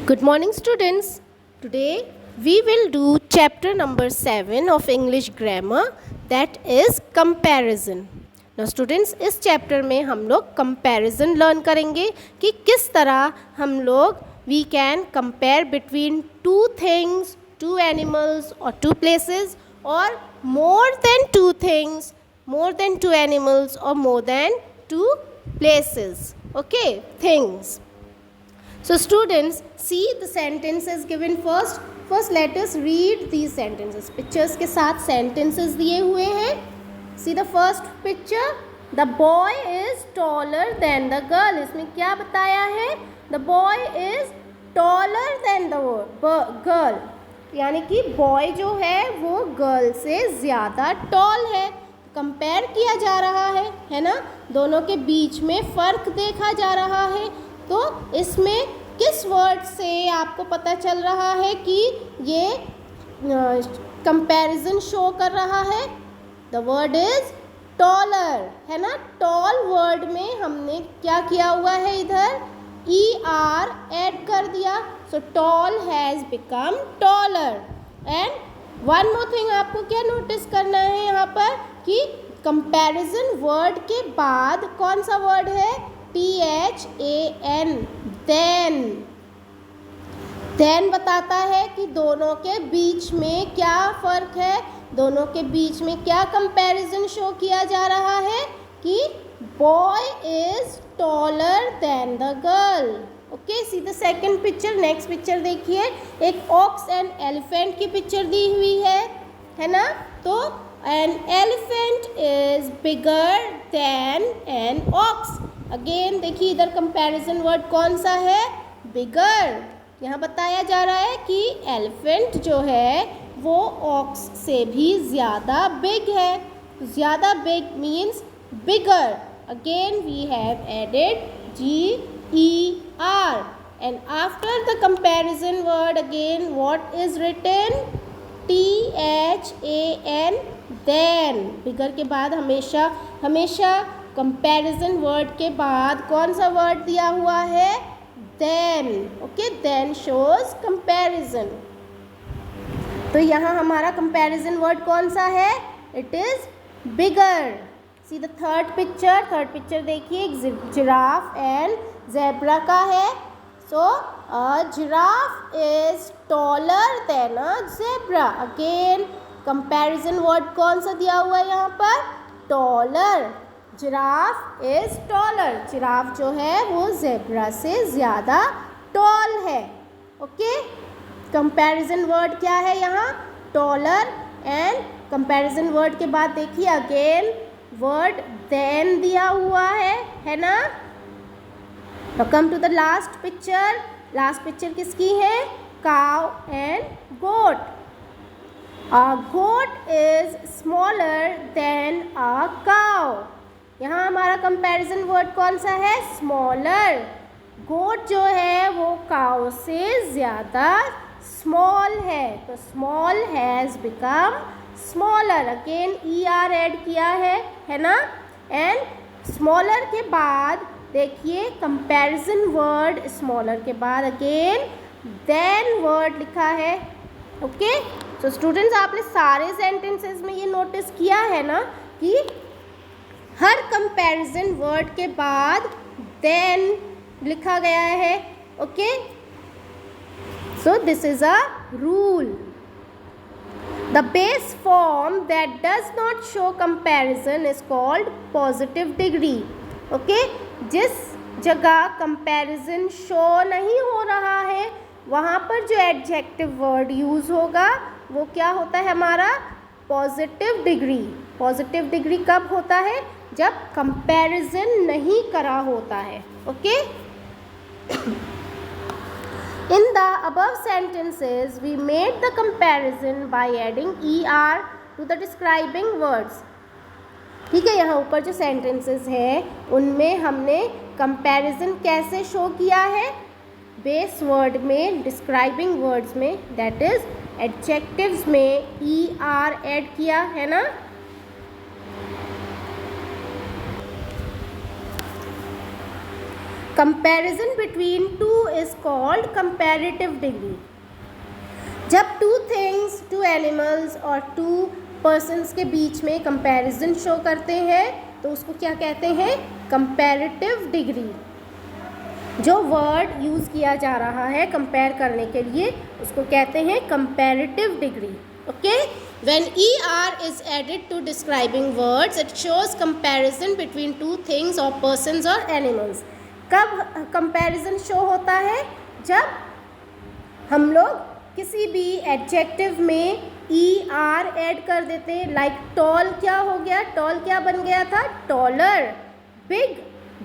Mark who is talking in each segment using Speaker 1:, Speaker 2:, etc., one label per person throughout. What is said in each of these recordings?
Speaker 1: Good morning, students. Today we will do chapter number 7 of English grammar, that is comparison. Now students, इस chapter में हम लोग comparison learn करेंगे कि किस तरह हम लोग we can compare between two things, two animals or two places or more than two things, more than two animals or more than two places. Okay, things. So students, see the sentences given first. First let us read these sentences. Pictures के साथ sentences दिए हुए हैं. See the first picture. The boy is taller than the girl. इसमें क्या बताया है? The boy is taller than the girl. यानी कि boy जो है वो girl से ज़्यादा tall है. कंपेयर किया जा रहा है ना? दोनों के बीच में फ़र्क देखा जा रहा है. तो इसमें किस वर्ड से आपको पता चल रहा है कि ये कंपैरिजन शो कर रहा है? द वर्ड इज टॉलर, है ना? टॉल वर्ड में हमने क्या किया हुआ है? इधर ER ऐड कर दिया. So tall has become taller. And one more thing आपको क्या नोटिस करना है यहाँ पर कि कंपैरिजन वर्ड के बाद कौन सा वर्ड है? THAN, then बताता है कि दोनों के बीच में क्या फ़र्क है, दोनों के बीच में क्या कंपैरिजन शो किया जा रहा है कि boy is taller then the girl. Okay, see the second picture. Next picture देखिए. एक ऑक्स एंड एलिफेंट की पिक्चर दी हुई है ना? तो an elephant is bigger then an ox. Again देखिए इधर कंपैरिजन वर्ड कौन सा है? बिगर. यहाँ बताया जा रहा है कि एलिफेंट जो है वो ऑक्स से भी ज़्यादा बिग है. ज़्यादा big means bigger. Again we have added GER and after the comparison word again what is written? THAN, then. बिगर के बाद हमेशा कंपैरिजन वर्ड के बाद कौन सा वर्ड दिया हुआ है? then. Okay, then shows comparison. तो यहाँ हमारा कंपैरिजन वर्ड कौन सा है? It is bigger. See the third picture. Third picture देखिए. एक जिराफ एंड ज़ेब्रा का है. So a giraffe is taller than a zebra. Again comparison word कौन सा दिया हुआ है यहाँ पर? Taller. Giraffe is taller. Giraffe जो है वो ज़ेब्रा से ज़्यादा टॉल है. ओके, कंपैरिजन वर्ड क्या है यहाँ? टॉलर. एंड कंपैरिजन वर्ड के बाद देखिए अगेन वर्ड देन दिया हुआ है ना? Now come to the last picture. Last picture किसकी है? Cow and goat. A goat is smaller than a cow. यहाँ हमारा कंपैरिजन वर्ड कौन सा है? स्मॉलर. गोट जो है वो काउ से ज़्यादा स्मॉल है. तो small has become smaller. Again ER add किया है ना? एंड स्मॉलर के बाद देखिए कंपैरिजन वर्ड स्मॉलर के बाद अगेन देन वर्ड लिखा है. ओके, सो स्टूडेंट्स आपने सारे सेंटेंसेस में ये नोटिस किया है ना कि हर कंपैरिजन वर्ड के बाद देन लिखा गया है. Okay, so this is a rule. The base form that does not show comparison is called positive degree. Okay, जिस जगह कंपैरिजन शो नहीं हो रहा है वहाँ पर जो एडजेक्टिव वर्ड यूज़ होगा वो क्या होता है हमारा? Positive degree. पॉजिटिव डिग्री कब होता है? जब कंपैरिजन नहीं करा होता है. Okay, in the above sentences we made the comparison by adding ER to the describing words. ठीक है, यहाँ ऊपर जो sentences है उनमें हमने कंपैरिजन कैसे शो किया है? बेस वर्ड में, डिस्क्राइबिंग वर्ड्स में, दैट इज एडजेक्टिव्स में ER ऐड किया है ना? Comparison between two is called comparative degree. जब टू थिंग्स, टू एनिमल्स और टू पर्सन्स के बीच में कंपैरिजन शो करते हैं तो उसको क्या कहते हैं? Comparative degree. जो वर्ड यूज़ किया जा रहा है कंपेयर करने के लिए उसको कहते हैं comparative degree. Okay, when ER is added to describing words it shows comparison between two things or persons or animals. कब कंपैरिजन शो होता है? जब हम लोग किसी भी एडजेक्टिव में ER ऐड कर देते हैं। लाइक टॉल क्या हो गया? टॉल क्या बन गया था? Taller. Big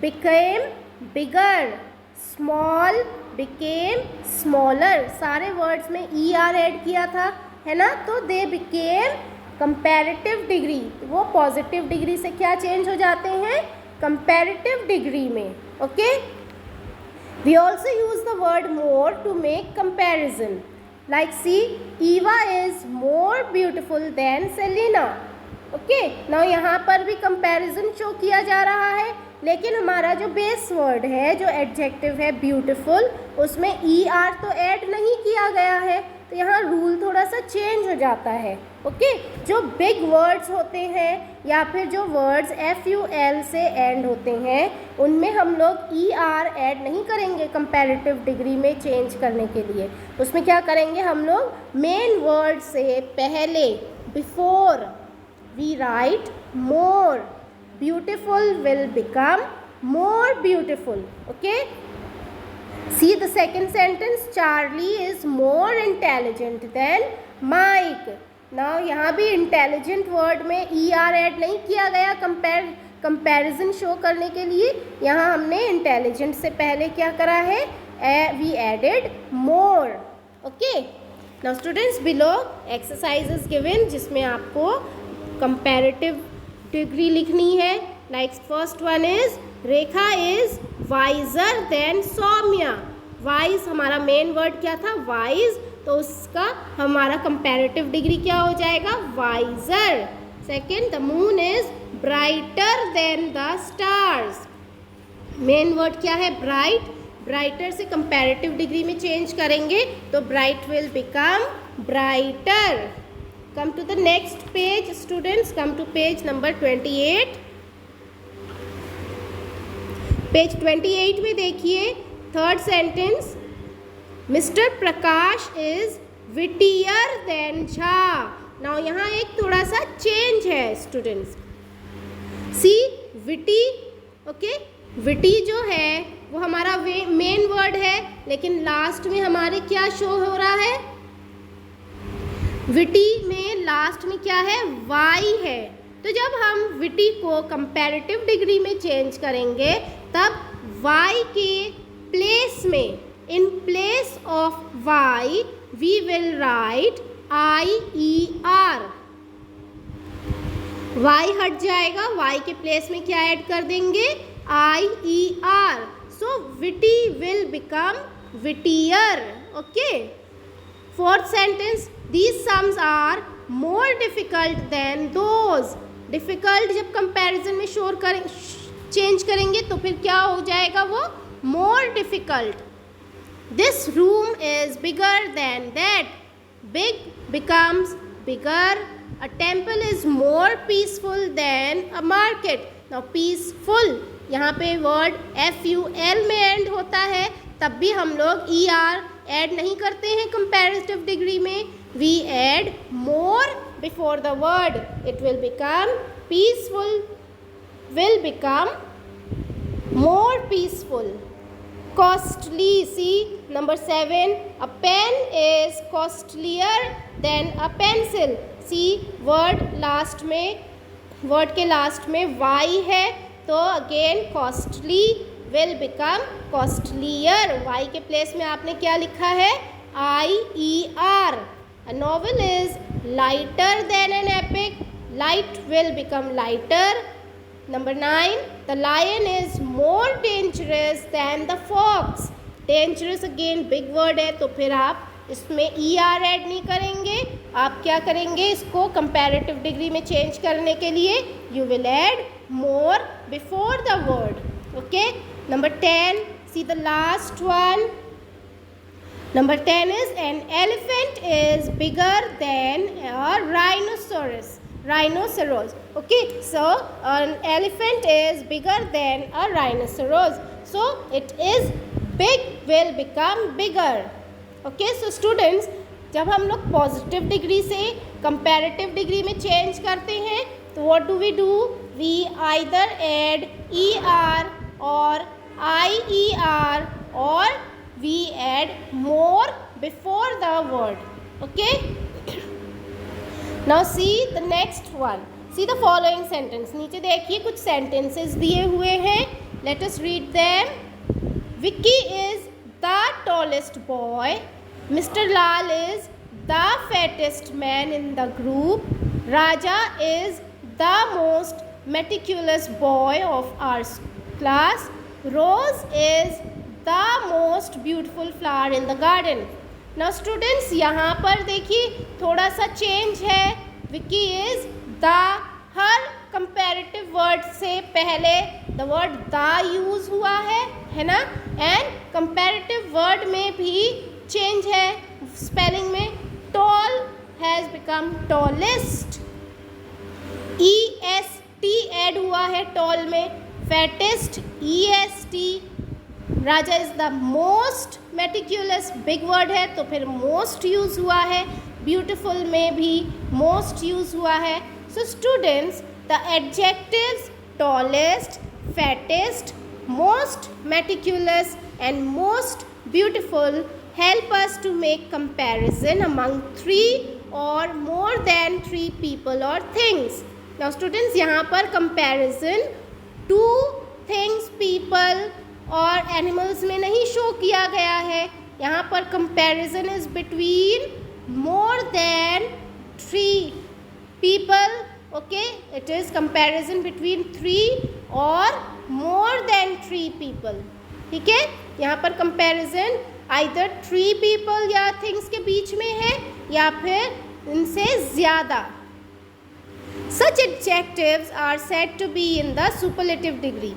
Speaker 1: became bigger. Small became smaller. सारे वर्ड्स में ER ऐड किया था, है ना? तो दे बिकेम कंपैरेटिव डिग्री। वो पॉजिटिव डिग्री से क्या चेंज हो जाते हैं? कंपैरेटिव डिग्री में। Okay, we also use the word more to make comparison. Like see, Eva is more beautiful than Selena. Okay, now यहाँ पर भी कंपैरिजन शो किया जा रहा है, लेकिन हमारा जो बेस वर्ड है, जो एडजेक्टिव है ब्यूटीफुल, उसमें ER तो ऐड नहीं किया गया है, तो यहाँ रूल थोड़ा सा चेंज हो जाता है। ओके, जो बिग वर्ड्स होते हैं या फिर जो वर्ड्स FUL से एंड होते हैं उनमें हम लोग ER ऐड नहीं करेंगे कंपैरेटिव डिग्री में चेंज करने के लिए। उसमें क्या करेंगे हम लोग? मेन वर्ड से पहले before we write more. Beautiful will become more beautiful. Okay, see the second sentence, Charlie is more intelligent than Mike. Now यहाँ भी intelligent word में ER ऐड नहीं किया गया कंपैरिजन शो करने के लिए। यहाँ हमने intelligent से पहले क्या करा है? We added more. Okay. Now students, below exercise is given जिसमें आपको comparative degree लिखनी है। Like first one is Rekha is wiser than Saumya. Wise हमारा मेन वर्ड क्या था? वाइज, तो उसका हमारा कंपैरेटिव डिग्री क्या हो जाएगा? Wiser. Second, the moon is brighter than the stars. Main word क्या है? ब्राइट। ब्राइटर से कंपैरेटिव डिग्री में चेंज करेंगे तो bright will become brighter. Come to the next page students, come to page number 28। Page 28 में देखिए third sentence, mister Prakash is wittier than Jha. Now यहाँ एक थोड़ा सा चेंज है students. See witty, okay, witty जो है वो हमारा मेन वर्ड है, लेकिन लास्ट में हमारे क्या शो हो रहा है? विटी में लास्ट में क्या है? वाई है। तो जब हम विटी को कंपैरेटिव डिग्री में चेंज करेंगे तब y के प्लेस में, in place of y we will write IER। y हट जाएगा, y के प्लेस में क्या ऐड कर देंगे? IER। So witty will become wittier. Okay, fourth sentence, these sums are more difficult than those. Difficult जब कंपैरिजन में चेंज करेंगे तो फिर क्या हो जाएगा? वो more difficult. This room is bigger than that. Big becomes bigger. A temple is more peaceful than a market. Now peaceful यहाँ पे वर्ड FUL में एंड होता है, तब भी हम लोग ER ऐड नहीं करते हैं कंपैरेटिव डिग्री में। We add more before the word. It will become peaceful will become more peaceful. Costly, see number 7, a pen is costlier than a pencil. See word last में, word के last में y है तो again costly will become costlier. y के place में आपने क्या लिखा है? IER. A novel is lighter than an epic. Light will become lighter. Number 9, the lion is more dangerous than the fox. Dangerous again big word है, तो फिर आप इसमें ER ऐड नहीं करेंगे। आप क्या करेंगे? इसको कंपैरेटिव डिग्री में चेंज करने के लिए you will add more before the word. Okay. Number 10, See the last one. Number 10 is an elephant is bigger than a rhinoceros. Okay, so an elephant is bigger than a rhinoceros. So it is big will become bigger. Okay, so students, जब हम लोग positive degree से comparative degree में change करते हैं तो what do we do? We either add ER or IER or we add more before the word. Okay, now see the next one. See the following sentence. नीचे देखिए कुछ sentences दिए हुए हैं. Let us read them. Vicky is the tallest boy. Mr. Lal is the fattest man in the group. Raja is the most meticulous boy of our class. Rose is the most beautiful flower in the garden. Now students, यहाँ पर देखिए थोड़ा सा चेंज है. Vicky is the, her comparative word से पहले the word the use हुआ है ना. एंड comparative word में भी चेंज है स्पेलिंग में. tall has become tallest. EST add हुआ है tall में. fattest EST. Raja is the most meticulous, big word है तो फिर मोस्ट यूज हुआ है. ब्यूटिफुल में भी मोस्ट यूज हुआ है. So students, the adjectives tallest, fattest, most meticulous and most beautiful help us to make comparison among 3 or more than 3 people or things. Now students, यहाँ पर comparison 2 things, people और animals में नहीं show किया गया है. यहाँ पर comparison is between more than 3 people. Okay, it is comparison between 3 और मोर देन 3 पीपल. ठीक है, यहाँ पर कंपैरिजन आइदर 3 पीपल या थिंग्स के बीच में है या फिर इनसे ज़्यादा. Such adjectives are said to be in the superlative degree.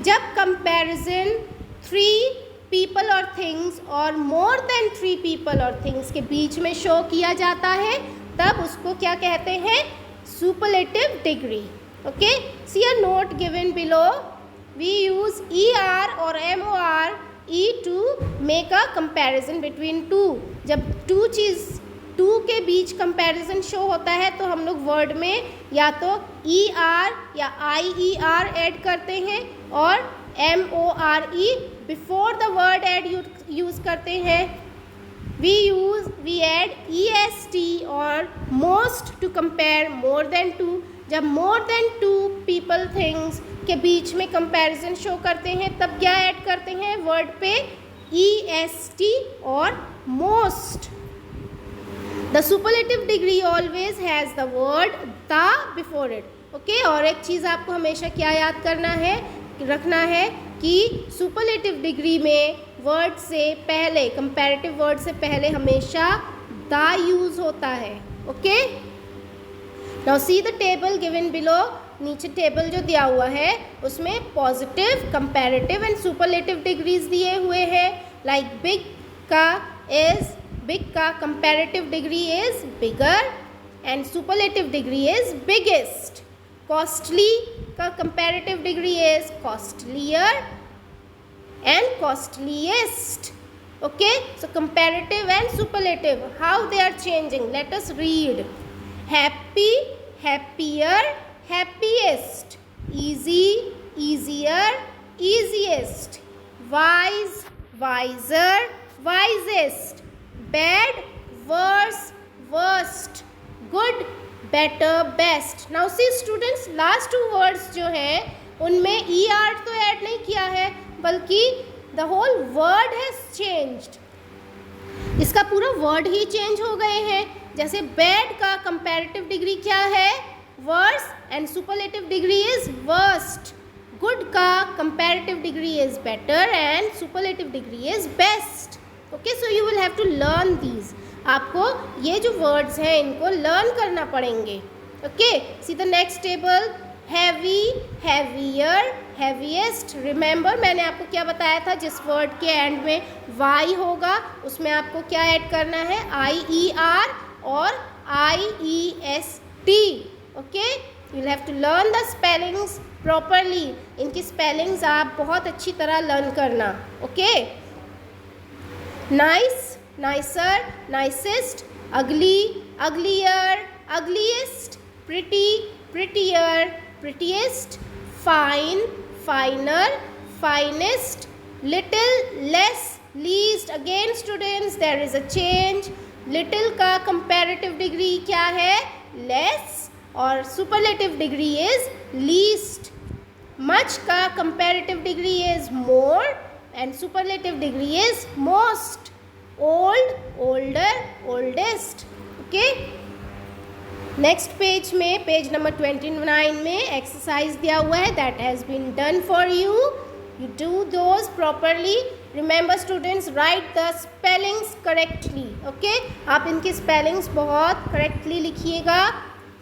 Speaker 1: जब कंपैरिजन 3 पीपल और थिंग्स और मोर देन 3 पीपल और थिंग्स के बीच में शो किया जाता है तब उसको क्या कहते हैं? Superlative degree. Okay, see a note given below. We use ER or MOR to make a comparison between 2. जब 2 के बीच कंपैरिजन शो होता है तो हम लोग वर्ड में या तो ER या IER ऐड करते हैं और MORE before the word add use करते हैं. We add EST or most to compare more than 2. जब मोर देन 2 पीपल थिंग्स के बीच में कंपैरिजन शो करते हैं तब क्या ऐड करते हैं वर्ड पे? EST or most. The superlative degree always has the word the before it. Okay, और एक चीज़ आपको हमेशा क्या याद करना है, रखना है कि सुपरलेटिव डिग्री में वर्ड से पहले, कंपैरेटिव वर्ड से पहले हमेशा the यूज़ होता है. Okay, now see the table given below. नीचे टेबल जो दिया हुआ है उसमें positive, comparative and superlative degrees दिए हुए हैं. लाइक बिग का comparative degree is bigger and superlative degree is biggest. Costly का comparative degree is costlier and costliest. Okay, so comparative and superlative, how they are changing. Let us read. Happy, happier, happiest. Easy, easier, easiest. Wise, wiser, wisest. Bad, worse, worst. Good, better, best. Now see students, last two words जो हैं उनमें ER तो add नहीं किया है बल्कि the whole word has changed. इसका पूरा वर्ड ही चेंज हो गए हैं. जैसे बैड का कंपैरेटिव डिग्री क्या है? Worse and superlative degree is worst. Good का comparative degree is better and superlative degree is best. Okay, so you will have to learn these. आपको ये जो वर्ड्स हैं इनको लर्न करना पड़ेंगे. Okay, see the next table. Heavy, heavier, heaviest. Remember मैंने आपको क्या बताया था, जिस वर्ड के एंड में वाई होगा उसमें आपको क्या ऐड करना है, IER और IEST। Okay, you will have to learn the spellings properly. इनकी स्पेलिंग्स आप बहुत अच्छी तरह लर्न करना। Okay, nice, nicer, nicest, ugly, uglier, ugliest, pretty, prettier, prettiest, fine, finer, finest, little, less, least। Again students there is a change। little का comparative degree क्या है, less, और superlative degree is least। much का comparative degree is more and superlative degree is most। old, older, oldest। okay, next page में, page number 29 में exercise दिया हुआ है, that has been done for you. You do those properly. Remember students, write the spellings correctly. Okay, आप इनकी spellings बहुत correctly लिखिएगा।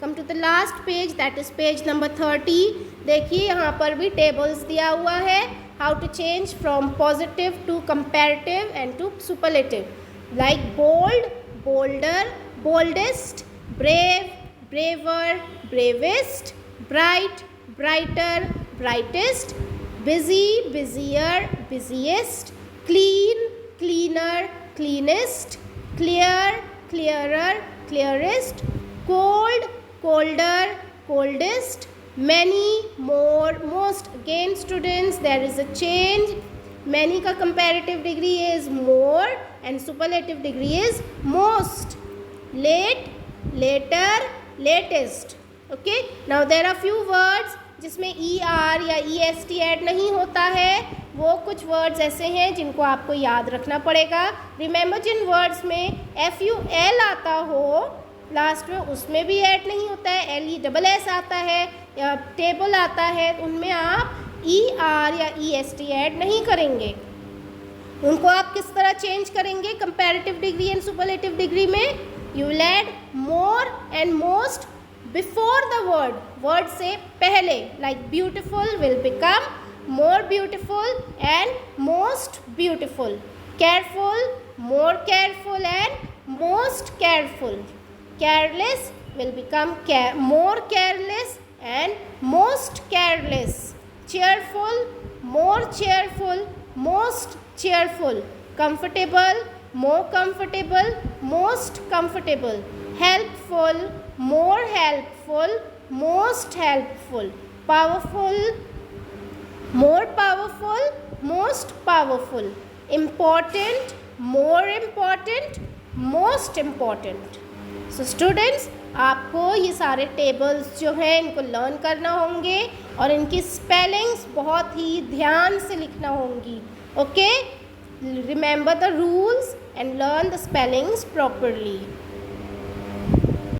Speaker 1: Come to the last page, that is page number 30। देखिए यहाँ पर भी टेबल्स दिया हुआ है, how to change from positive to comparative and to superlative, like bold, bolder, boldest, brave, braver, bravest, bright, brighter, brightest, busy, busier, busiest, clean, cleaner, cleanest, clear, clearer, clearest, cold, colder, coldest, many, more, most। Again students there is a change। many का comparative degree is more and superlative degree is most। late, later, latest। okay, now there are few words जिसमें ER या EST add नहीं होता है। वो कुछ words ऐसे हैं जिनको आपको याद रखना पड़ेगा। रिमेंबर, जिन वर्ड्स में FUL आता हो लास्ट में उसमें भी ऐड नहीं होता है, LESS आता है या टेबल आता है, उनमें आप ER या EST ऐड नहीं करेंगे। उनको आप किस तरह चेंज करेंगे comparative degree and superlative degree में? You will add more and most before the word, word से पहले, like beautiful will become more beautiful and most beautiful। careful, more careful and most careful। careless will become more careless and most careless। cheerful, more cheerful, most cheerful। comfortable, more comfortable, most comfortable। helpful, more helpful, most helpful। powerful, more powerful, most powerful। important, more important, most important। so students, आपको ये सारे tables जो हैं इनको learn करना होंगे और इनकी स्पेलिंग्स बहुत ही ध्यान से लिखना होंगी। Okay, remember the rules and learn the spellings properly।